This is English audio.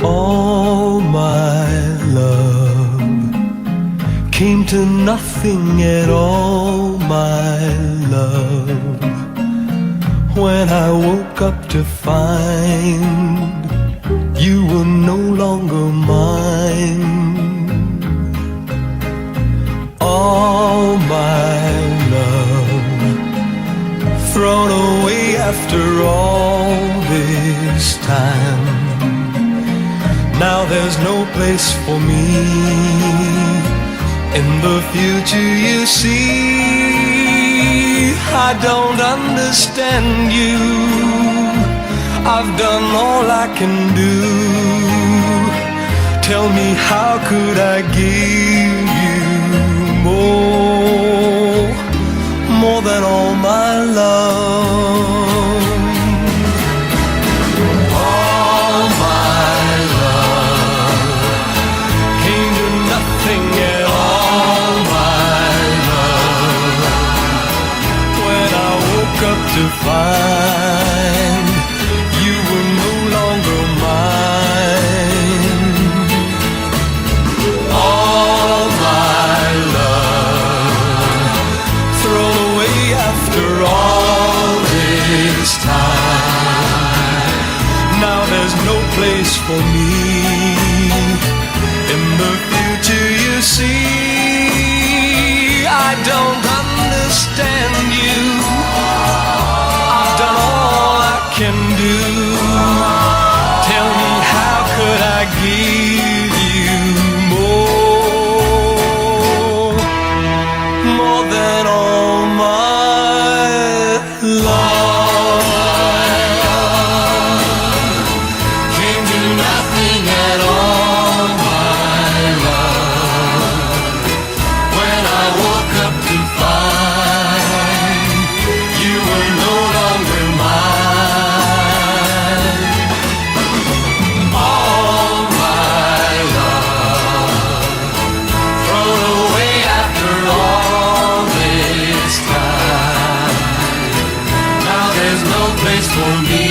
All my love came to nothing at all, my love, when I woke up to find you were no longer mine. All my love thrown away after all this time. Now there's no place for me in the future, you see. I don't understand you. I've done all I can do. Tell me, how could I give you more than all my love? All my love came to nothing at all, my love, when I woke up to find you were no longer mine. All my love thrown away after all this time. Now there's no place for me in the future, you see. I don't understand you. I've done all I can do. Tell me, how could I give you more than all my love? Came to nothing at all, my love, when I woke up to find you were no longer mine. All my love thrown away after all this time. Now there's no place for me